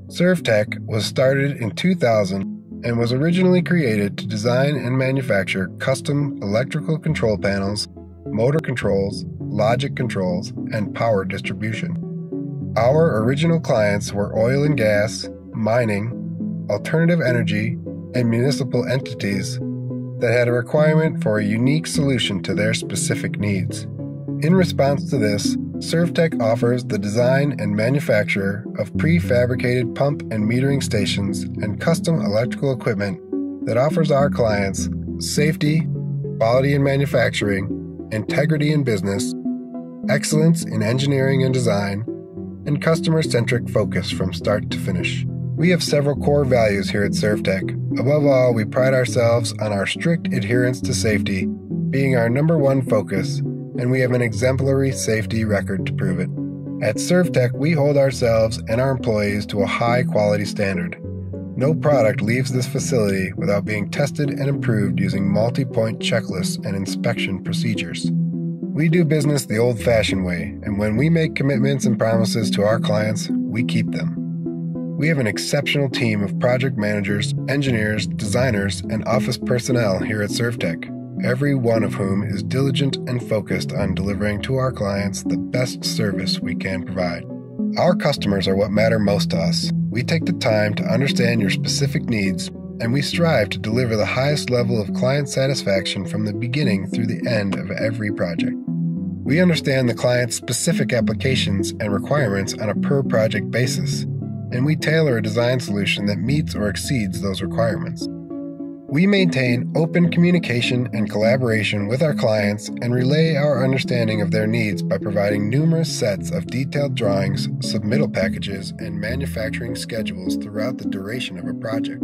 Servtech was started in 2000 and was originally created to design and manufacture custom electrical control panels, motor controls, logic controls, and power distribution. Our original clients were oil and gas, mining, alternative energy, and municipal entities that had a requirement for a unique solution to their specific needs. In response to this, Servtech offers the design and manufacture of prefabricated pump and metering stations and custom electrical equipment that offers our clients safety, quality in manufacturing, integrity in business, excellence in engineering and design, and customer-centric focus from start to finish. We have several core values here at Servtech. Above all, we pride ourselves on our strict adherence to safety being our number one focus, and we have an exemplary safety record to prove it. At Servtech, we hold ourselves and our employees to a high quality standard. No product leaves this facility without being tested and improved using multi-point checklists and inspection procedures. We do business the old-fashioned way, and when we make commitments and promises to our clients, we keep them. We have an exceptional team of project managers, engineers, designers, and office personnel here at Servtech, every one of whom is diligent and focused on delivering to our clients the best service we can provide. Our customers are what matter most to us. We take the time to understand your specific needs, and we strive to deliver the highest level of client satisfaction from the beginning through the end of every project. We understand the client's specific applications and requirements on a per-project basis, and we tailor a design solution that meets or exceeds those requirements. We maintain open communication and collaboration with our clients and relay our understanding of their needs by providing numerous sets of detailed drawings, submittal packages, and manufacturing schedules throughout the duration of a project.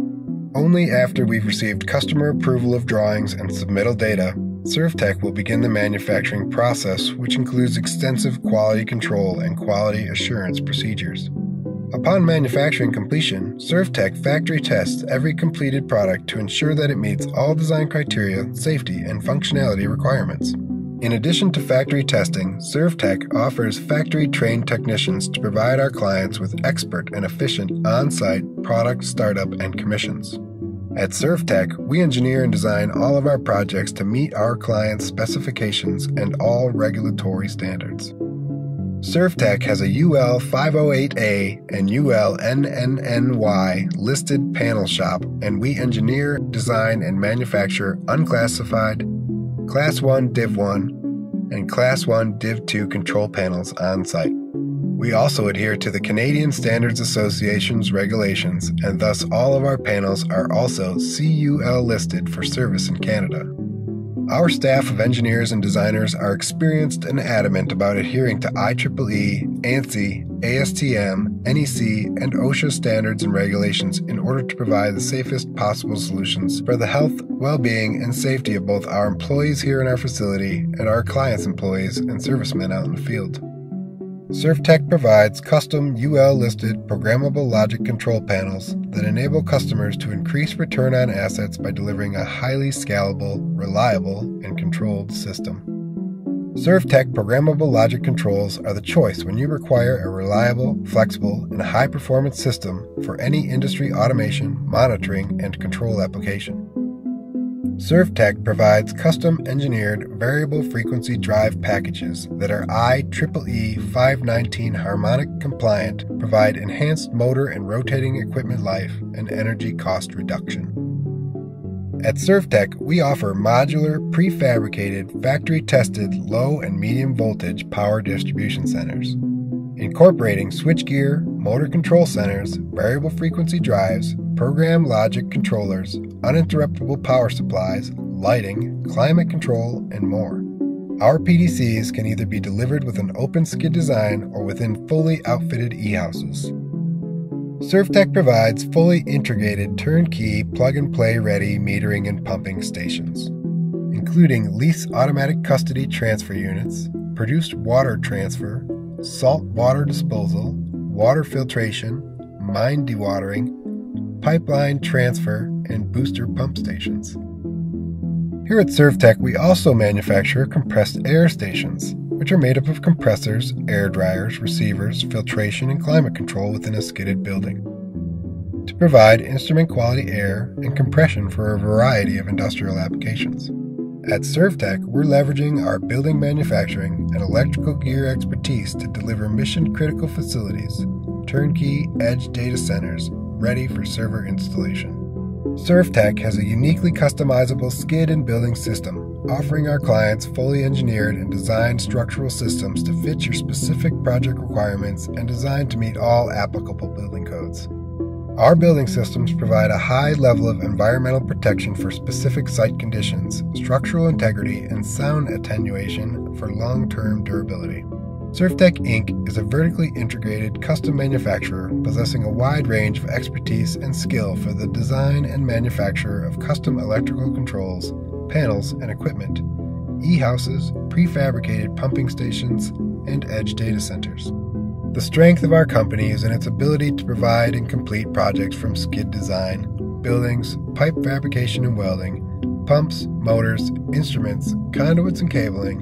Only after we've received customer approval of drawings and submittal data, Servtech will begin the manufacturing process, which includes extensive quality control and quality assurance procedures. Upon manufacturing completion, Servtech factory tests every completed product to ensure that it meets all design criteria, safety, and functionality requirements. In addition to factory testing, Servtech offers factory-trained technicians to provide our clients with expert and efficient on-site product startup and commissions. At Servtech, we engineer and design all of our projects to meet our clients' specifications and all regulatory standards. Servtech has a UL 508A and UL NNNY listed panel shop, and we engineer, design, and manufacture unclassified Class 1 Div 1 and Class 1 Div 2 control panels on site. We also adhere to the Canadian Standards Association's regulations, and thus all of our panels are also CUL listed for service in Canada. Our staff of engineers and designers are experienced and adamant about adhering to IEEE, ANSI, ASTM, NEC, and OSHA standards and regulations in order to provide the safest possible solutions for the health, well-being, and safety of both our employees here in our facility and our clients' employees and servicemen out in the field. Servtech provides custom UL-listed programmable logic control panels that enable customers to increase return on assets by delivering a highly scalable, reliable, and controlled system. Servtech programmable logic controls are the choice when you require a reliable, flexible, and high-performance system for any industry automation, monitoring, and control application. Servtech provides custom-engineered variable frequency drive packages that are IEEE 519 harmonic compliant, provide enhanced motor and rotating equipment life, and energy cost reduction. At Servtech, we offer modular, prefabricated, factory-tested low and medium voltage power distribution centers, incorporating switchgear, motor control centers, variable frequency drives, program logic controllers, uninterruptible power supplies, lighting, climate control, and more. Our PDCs can either be delivered with an open skid design or within fully outfitted e-houses. Servtech provides fully integrated turnkey plug-and-play ready metering and pumping stations, including lease automatic custody transfer units, produced water transfer, salt water disposal, water filtration, mine dewatering, pipeline transfer, and booster pump stations. Here at Servtech, we also manufacture compressed air stations, which are made up of compressors, air dryers, receivers, filtration, and climate control within a skidded building. to provide instrument quality air and compression for a variety of industrial applications. At Servtech, we're leveraging our building manufacturing and electrical gear expertise to deliver mission-critical facilities, turnkey edge data centers ready for server installation. Servtech has a uniquely customizable skid and building system, offering our clients fully engineered and designed structural systems to fit your specific project requirements and designed to meet all applicable building codes. Our building systems provide a high level of environmental protection for specific site conditions, structural integrity, and sound attenuation for long-term durability. Servtech Inc. is a vertically integrated custom manufacturer possessing a wide range of expertise and skill for the design and manufacture of custom electrical controls, panels, and equipment, e-houses, prefabricated pumping stations, and edge data centers. The strength of our company is in its ability to provide and complete projects from skid design, buildings, pipe fabrication and welding, pumps, motors, instruments, conduits and cabling,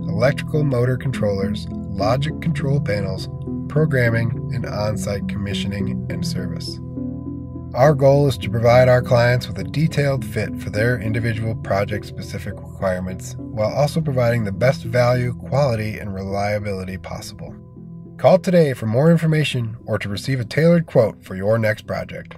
electrical motor controllers, logic control panels, programming, and on-site commissioning and service. Our goal is to provide our clients with a detailed fit for their individual project-specific requirements, while also providing the best value, quality, and reliability possible. Call today for more information or to receive a tailored quote for your next project.